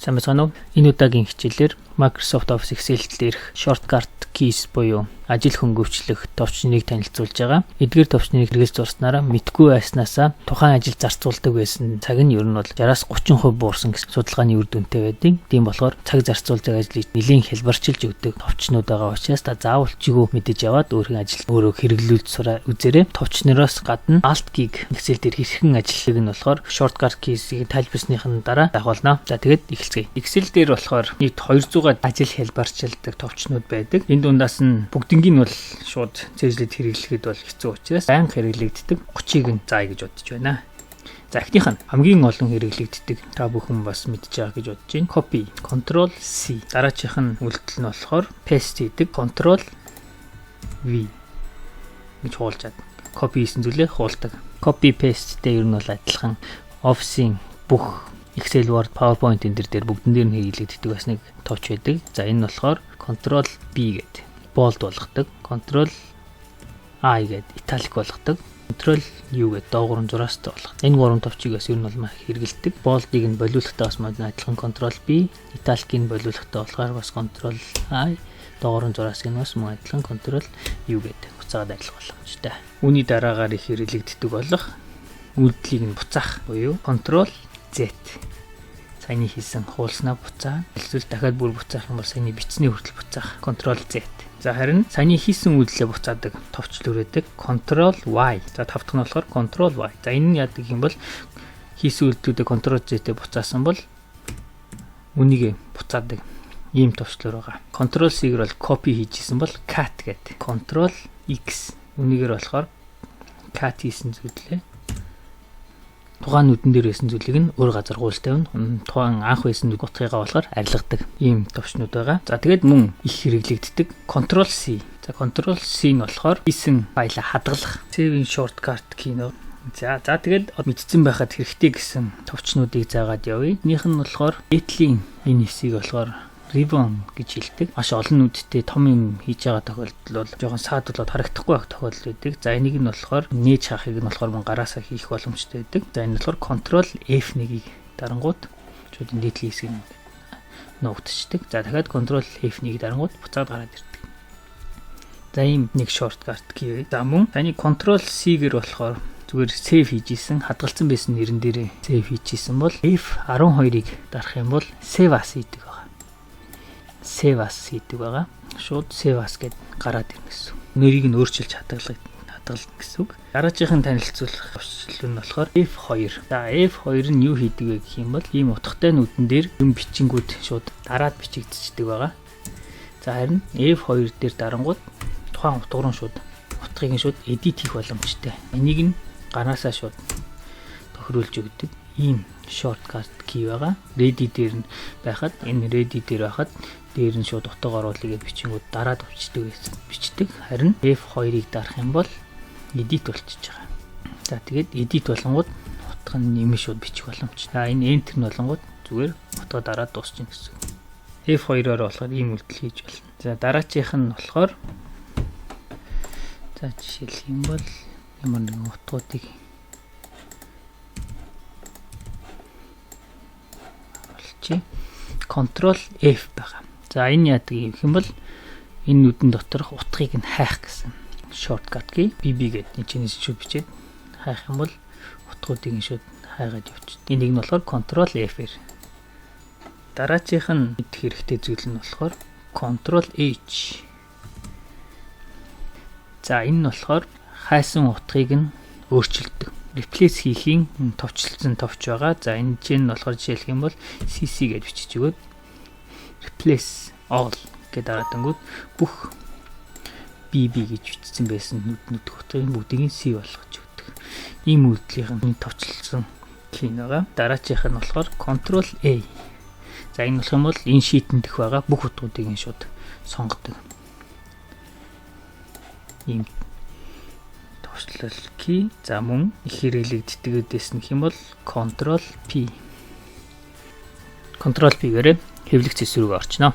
Сайн байна уу? Энэ удаагийн хичээлээр Microsoft Office Excel дээрх shortcut keys буюу ажил хөнгөвчлөх товчныг танилцуулж байгаа. Эдгээр товчныг хэрэглэж зурснараа мэдгүй байснаасаа тухайн ажил зарцуулдаг байсан цаг нь ер нь бол 60-аас 30% буурсан гэсэн судалгааны үр дүнтэй байдаг. Тийм болохоор цаг зарцуулдаг ажлыг нэлийн хялбарчилж өгдөг товчнууд байгаа учраас та заавал чигөө мэдэж яваад өөрийн ажил өөрөө хэрэглүүлж сураа үзээрэй. Товчнороос гадна Alt gig Excel дээр хэрхэн ажиллахыг нь болохоор shortcut keys-ийг тайлбарсныхын дараа давхуулна. За тэгээд эхэлцгээе. Excel дээр болохоор нийт 200-аад ажил хялбарчилдаг товчнууд байдаг. Энэ дундаас нь бүгднийг нь бол шууд цээжлээд хэрэглэхэд бол хэцүү учраас байнга хэрэглэгддэг 30-ыг нь заая гэж бодож байна. За эхнийх нь хамгийн олон хэрэглэгддэг та бүхэн бас мэдж байгаа гэж бодож байна. Copy, Ctrl C. Дараачих нь үйлдэл нь болохоор paste хийдэг. Ctrl V гэж хуулчаад copy хийсэн зүйлээ хуулдаг. Copy paste-тэй ер нь бол адилхан Office-ийн бүх Excel, Word, PowerPoint энэ дээр бүгдэн дээр нь хэрэглэгддэг бас нэг товч байдаг. За энэ нь болохоор Ctrl B гэдэг bold болгодог, Ctrl I гэдэг italic болгодог, Ctrl U гэдэг доогуур нь зураастай болгодог. Энэ гурван товчийг бас ер нь бол хэрэглэдэг. Bold-ыг нь болиулахтаа бас адилхан Ctrl B, italic-ийг нь болиулахтаа болохоор бас Ctrl I, доогуур нь зураасыг нь бас адилхан Ctrl U гэдэг буцаагаад ажиллах боломжтой. Үүний дараагаар их хэрэглэгддэг болох үйлдэлийг нь буцаах буюу Ctrl Z. Саяны хийсэн хуулснаа буцаа. Эсвэл дахиад бүр буцаах юм бол саяны бичсний хүртэл буцаах. Ctrl Z. За харин саяны хийсэн үйлдэлээ буцаадаг товчлуур байдаг. Ctrl Y. За тав дахь нь болохоор Ctrl Y. За энэ нь яадаг юм бол хийсэн үйлдэлүүдээ Ctrl Z-тэй буцаасан бол үнийг буцаадаг ийм товчлуур байгаа. Ctrl C-гэр бол copy хийжсэн бол cut гэдэг. Ctrl X. Үнийгээр болохоор cut хийсэн зүйлээ тухайн нүдэн дээр байсан зүйлийг нь өөр газар гуйлж тавина. Тухайн анх байсан утгыгаа болохоор арилгадаг ийм товчнууд байгаа. За тэгээд мөн их хэрэглэгддэг Ctrl C. За Ctrl C нь болохоор хийсэн файлаа хадгалах save shortcut key нөө. За тэгээд мэдсэн байхад хэрэгтэй гэсэн товчнуудыг заагаад явъя. Энийх нь болохоор Etly энэ хэсгийг болохоор ribbon гэж хэлдэг. Маш олон нүдтэй том юм хийж байгаа тохиолдол бол жоохон саадуулаад харагдахгүй байх тохиолдол байдаг. За энийг нь болохоор нээж хаахыг нь болохоор гараасаа хийх боломжтой байдаг. За энэ болохоор Ctrl F1-ийг дарангууд шууд нийтлэн хэсгийг нуугдчихдаг. За дахиад Ctrl F1-ийг дарангууд буцаад гараад ирдэг. За ийм нэг shortcut key. За мөн таны Ctrl C-гэр болохоор зүгээр save хийжсэн хадгалсан байсан нэрэн дээрээ save хийжсэн бол F12-ыг дарах юм бол save as хийдэг. Save as хийдэг байгаа. Шууд save as гэд гараад ирнэ гэсэн. Нэрийг нь өөрчилж хадгална гэсэн үг. Дараагийн танилцуулах өсөлт нь болохоор F2. За F2 нь юу хийдэг вэ гэх юм бол ийм утгатай нүдэн дээр юм бичингүүд шууд дараад бичигдчихдэг байгаа. За харин F2 дээр дарангууд тухайн утга руу шууд утгыг нь шууд edit хийх боломжтой. Энийг нь гараасаа шууд тохируулж өгдөг ийм shortcut key байгаа. Ready дээр нь байхад энэ ready дээр байхад дээр нь шууд утга оруулъя гэж бичингүүд дараад бичдэг. Харин F2-ыг дарах юм бол edit болчихж байгаа. За тэгээд edit болонгууд утга нь нэмэн шууд бичих боломжтой. За энэ enter нь болонгууд зүгээр утга дараад дуусчихна гэсэн. F2-оор болохоор ийм үйлдэл хийж болно. За дараачих нь болохоор за жишээлх юм бол ямар нэгэн утгуудыг Ctrl F байгаа. За энэ яадаг юм бол энэ нүдэн доторх утгыг нь хайх гэсэн shortcut key BB гэдэг чинээс шууд бичээд хайх юм бол утгуудыг нь шууд хайгаад явчихдаг. Энийг нь болохоор Ctrl F-ээр. Дараачих нь мэдэх хэрэгтэй зүйл нь болохоор Ctrl H. За энэ нь болохоор хайсан утгыг нь өөрчилдөг. Replace хийхийн товчлсон товч байгаа. За энэ чинь болохоор жишээлх юм бол CC гэж бичиж өгөөд replace all гэдэг дараатангууд бүх BB гэж бичсэн байсан нүд утгыг бүгдийг C болгож өгдөг. Ийм үйлдлийн товчлсон key байгаа. Дараачих нь болохоор Ctrl A. За энэ болох юм бол энэ шийтэн дэх байгаа бүх утгуудыг шууд сонгодог. Ийм key. За мөн их хэрэглэгддэг дэс нөх юм бол Ctrl P. Ctrl P-гээрээ хэвлэх зэвсэг рүү орчноо.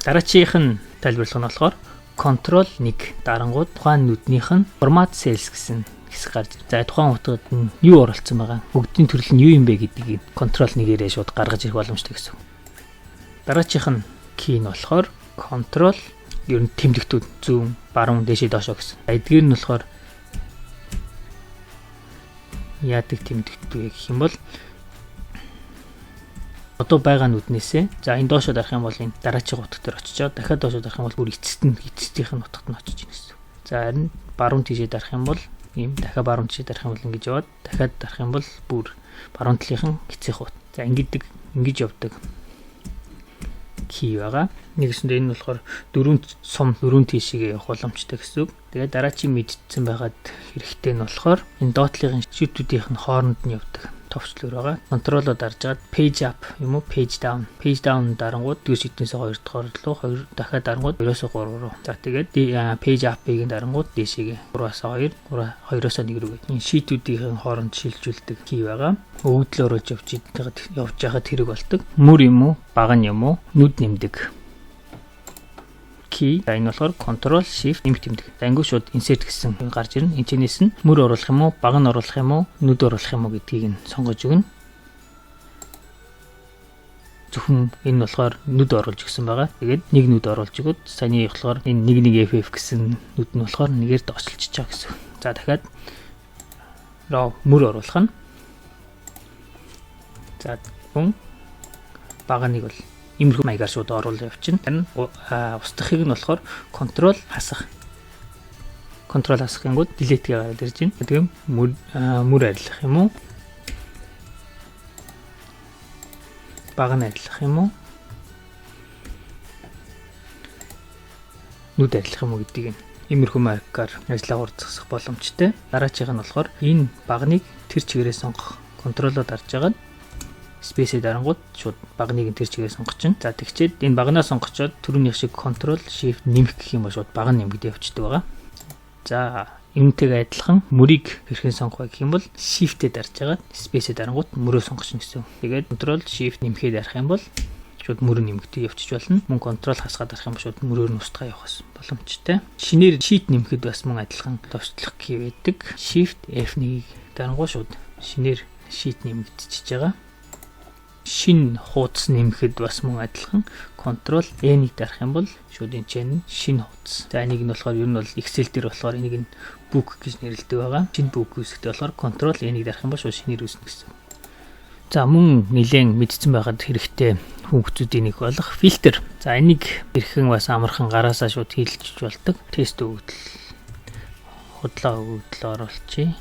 Дараачих нь тайлбарлах нь болохоор Ctrl 1 дарангууд тухайн нүднийх нь Format Cells гэсэн хэсэг гарч. За тухайн утгад нь юу оролцсон байгаа. Бүгдийн төрөл нь юу юм бэ гэдгийг Ctrl 1-ээрээ шууд гаргаж ирэх боломжтой гэсэн. Дараачих нь key нь болохоор control ер нь тэмдэгтүүд зүүн, баруун, дээшээ доошоо гэсэн. Эдгээр нь болохоор яадаг тэмдэгтүүд гэх юм бол одоо байгаа нүднээсээ за энэ доошоо дарах юм бол энэ дараачих утга дээр очичоод дахиад доошоо дарах юм бол бүр эцэстийнх нь утгад нь очиж ийн гэсэн. За харин баруун тишээ дарах юм бол ийм дахиад баруун тишээ дарах юм бол ингэж яваад дахиад дарах юм бол бүр баруун талынхан эцсийнх ут. За ингэж явдаг key байгаа. Нэгсэндээ энэ болохоор дөрөв тишээгээ явах боломжтой гэсэн үг. Тэгээд дараачийн мэдсэн байгаад хэрэгтэй нь болохоор энэ доотлогын шийдвүүдийнх нь хооронд нь явдаг товчлоор байгаа. Контролоо дарж агаад page up юм уу page down дарангууд дөрөв шиднээсээ 2 дахь руу дахиад дарангууд 2-оос 3 руу. За тэгээд page up-ийн дарангууд дээшээгээ 3-аас 2, 2-оос 1 рүү гэдэг. Энэ шийдвүүдийн хооронд шилжүүлдэг key байгаа. Өвдлөөр явж байхад хэрэг болдог. Мөр юм уу, баган юм уу, нүд нэмдэг key. Энэ болохоор control shift нэмэх тэмдэг. За ангуу шууд insert гэсэн гарч ирнэ. Энэчнээс нь мөр оруулах юм уу, баг нь оруулах юм уу, нүд оруулах юм уу гэдгийг нь сонгож өгнө. Зөвхөн энэ болохоор нүд оруулж өгсөн байгаа. Тэгээд нэг нүд оруулж өгöd саяны болохоор энэ 11 FF гэсэн нүд нь болохоор нэгээр доошлж чаа гэсэн. За дахиад мөр оруулах нь. За хүн баганыг бол имерхүү маягаар шууд оруулаад явчихна. Харин устдахыг нь болохоор контрол хасах. Контрол хасахынгууд delete гараад ирж байна. Тэгэхээр мөр арилгах юм уу? Баг нь арилгах юм уу? Нүд арилгах юм уу гэдгийг имерхүү маягаар ажиллаа урдсах боломжтой. Дараачих нь болохоор энэ багныг тэр чигээрээ сонгох. Контролоо дарж агаад space дарангууд шууд багныг тэр чигээр сонгож чинь. За тэгчээд энэ багнаа сонгочоод түрүүнийх шиг control shift нэмэх гэх юм ба шууд баг нь нэмэгдээ явчихдаг байгаа. За энэтэйг адилхан мөрийг хэрхэн сонгох вэ гэх юм бол shift-ээр дарж агаад space дарангууд мөрөө сонгож чинь гэсэн. Тэгээд control shift нэмэхэд дарах юм бол шууд мөрөө нэмэгдээ явчих болно. Мөн control хасгаад дарах юм бол шууд мөрөөр нь устгаа явах боломжтой. Шинээр sheet нэмэхэд бас мөн адилхан товчлох key байдаг. Shift F1-ийг дарангууд шууд шинээр sheet нэмэгдчихэж байгаа. Шин хуудас нэмэхэд бас мөн адилхан control N-ийг дарах юм бол шууд энэ чинь шин хуудас. За энийг нь болохоор ер нь бол Excel дээр болохоор энийг нь book гэж нэрлэдэг байгаа. Шин book үүсгэхдээ болохоор control N-ийг дарах юм бол шууд шинээр үүснэ гэсэн. За мөн нэлээд мэдсэн байхад хэрэгтэй хүүхдүүдийн нэг болох фильтр. За энийг хэрхэн бас амархан гараасаа шууд хийлгэж болдог. Тест өгдөл худлаа өгдөл оруулчих.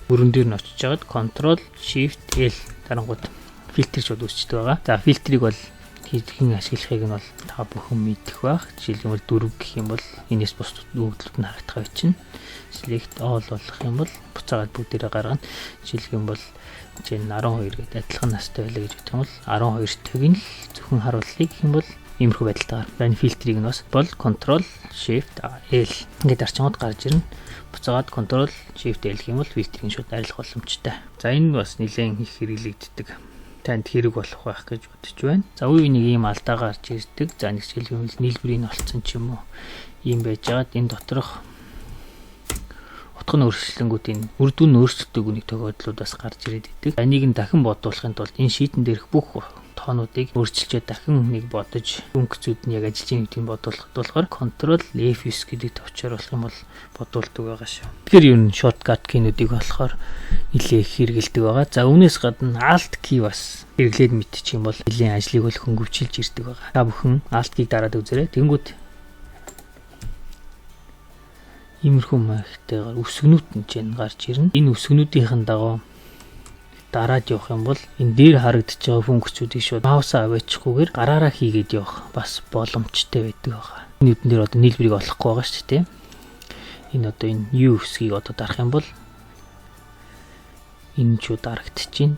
Бүрэн дээр нь очиж жагаад control shift L дарангууд фильтр шууд үүсчихдээ байгаа. За фильтрийг бол хэрхэн ашиглахыг нь бол та бүхэн мэдэх байх. Жишээлбэл дөрөв гэх юм бол энэс бус өгдлүүд нь харагдах байчин. Select all болох юм бол буцаагаад бүгдээрээ гаргана. Жишээлбэл бол чинь 12 гэдэг адилхан настай байлаа гэж бодох юм бол 12-тойг нь л зөвхөн харуулъя гэх юм бол иймэрхүү байдалтайгаар. Энэ фильтрийг нь бас бол control shift L ингээд арчингууд гарч ирнэ. Буцаагаад control shift L гэх юм бол фильтрийг шууд арилгах боломжтой. За энэ бас нэлээд их хэрэглэгддэг. Танд хэрэг болох байх гэж бодож байна. За үе нэг ийм алдаа гарч ирдэг. За нэг жишээлбэл нийлбэрийн олцсон ч юм уу ийм байжгаад энэ доторх утгын өөрчлөлтөнд үр дүн өөрчлөлтөг үнийг тохиолдлууд бас гарч ирээд идэг. Энийг нь дахин бодуулахын тулд энэ шийдэн дээрх бүх тоонуудыг өөрчилчээ дахин нэг бодож функцүүд нь яг ажиллаж байгаа гэдгийг бодуулахад болохоор control F9 гэдэг товчоор болох юм бол бодуулдаг байгаа шүү. Тэгэхээр ер нь shortcut key-нүүдийг болохоор нэлээ их хэрэгэлдэг байгаа. За үүнээс гадна alt key бас хэрэглээд мэдчих юм бол нэлийн ажлыг бол хөнгөвчилж ирдэг байгаа. Та бүхэн alt key-г дараад үзээрэй. Тэнгүүд иймэрхүү маягтайгаар өсгөнүүд нь ч гарч ирнэ. Энэ өсгөнүүдийн дагуу дараад явах юм бол энэ дээр харагдаж байгаа функцүүдийг шууд маусаа аваачихгүйгээр гараараа хийгээд явах бас боломжтой байдаг байгаа. Энэ үдэн дээр одоо нийлбэрийг олохгүй байгаа шүү дээ. Энэ одоо энэ U хэсгийг одоо дарах юм бол энэ ч дарагдаж байна.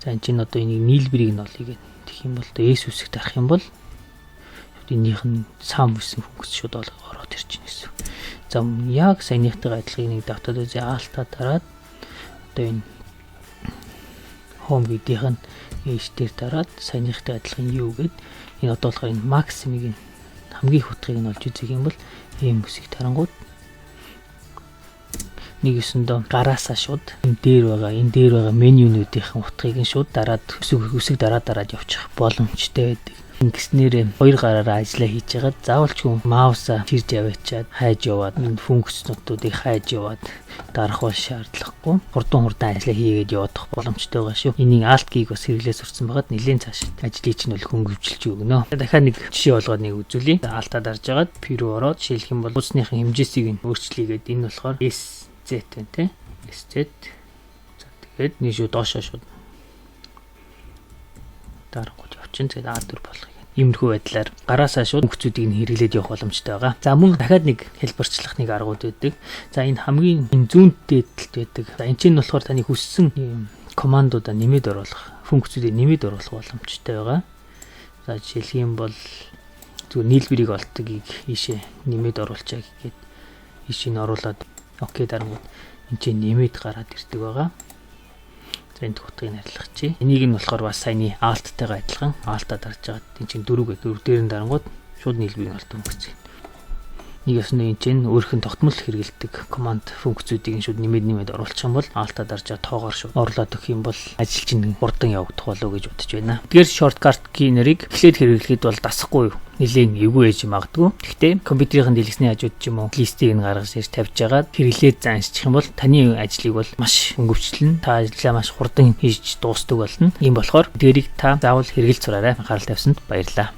За энэ чинь одоо энийг нийлбэрийг нь олъё гэдэг. Тэгэх юм бол одоо S үсэг дарах юм бол энийх нь сам бүсэн функц шууд ороод ирж байна гэсэн. За яг саяныхтай адилхан нэг давтаад үзье. Алтаа дараад одоо энэ home гэдгийнх нь ээж дээр дараад саяныхтай адилхан юу гэд энэ одоо болохоор энэ максимыг хамгийн их утгыг нь олж үзэх юм бол ийм үсэг тарангууд нэг өсөндөө гараасаа шууд энэ дээр байгаа менюнуудын утгыг нь шууд дараад үсэг дараад явчих боломжтой байдаг. Ингэснээр хоёр гараараа ажиллаа хийж байгаад заавалчгүй маусаа чирж аваачаад хайж яваад энэ функцнуудыг хайж яваад дарах бол шаардлагагүй. Хурдан ажиллаа хийгээд явах боломжтой байгаа шүү. Энийг Alt key-г бас хэрэглээ сурсан байгаад нэлээд цааш ажлыг чинь бол хөнгөвчлж өгнө. Дахиад нэг жишээ болгоод нэг үзүүлье. Alt-а дарж байгаад P руу ороод жишээлх юм бол утасныхын хэмжээсийг нь өөрчлөгээд энэ болохоор SZ байна те. SZ. За тэгээд нэг шүү доошоо шууд дарангууд явчихын. Тэгээд A4 болгох. Иймэрхүү байдлаар гараасаа шууд функцүүдийг нь хэрэглээд явах боломжтой байгаа. За мөн дахиад нэг хэлбэрчлэх нэг аргууд байдаг. За энэ хамгийн зүүн дээдлэлт байдаг. За энэ чинь болохоор таны хүссэн командуудаа нэмээд оруулах, функцүүдийг нэмээд оруулах боломжтой байгаа. За жишээлх юм бол зүгээр нийлбэрийг олдгийг ийшээ нэмээд оруулчаа гэгээд ийшээ нь оруулаад окей дарангууд энэ чинь нэмээд гараад ирдэг байгаа. Энэ утгыг арилгах чи. Энийг нь болохоор бас саяны Alt-тайгаа адилхан Alt-а дарж байгаа. Энд чинь 4 дээр нь дарангууд шууд нийлбэрийг олдсон гэсэн. Нэг ясны энэ чинь өөрхөн тогтмол хэрэгэлдэг команд функцүүдийг шууд нэмээд оруулах юм бол Alt-а дарж байгаа тоогоор шууд орлоод өгөх юм бол ажил чинь хурдан явагдах болов уу гэж бодож байна. Тэгэхээр shortcut key нарыг эхлээд хэрэглэхэд бол дасахгүй нэлийн эвгүй ээж магадгүй. Гэхдээ компьютерийн дэлгэсний хажууд ч юм уу листийг нь гаргаж ирж тавьж байгаад хэрэглээд заанчих юм бол таны ажлыг бол маш хөнгөвчлөн та ажиллаа маш хурдан хийж дуустдаг болно. Ийм болохоор дээрийг та заавал хэрэгэлж сураарай. Анхаарал тавьсанд баярлалаа.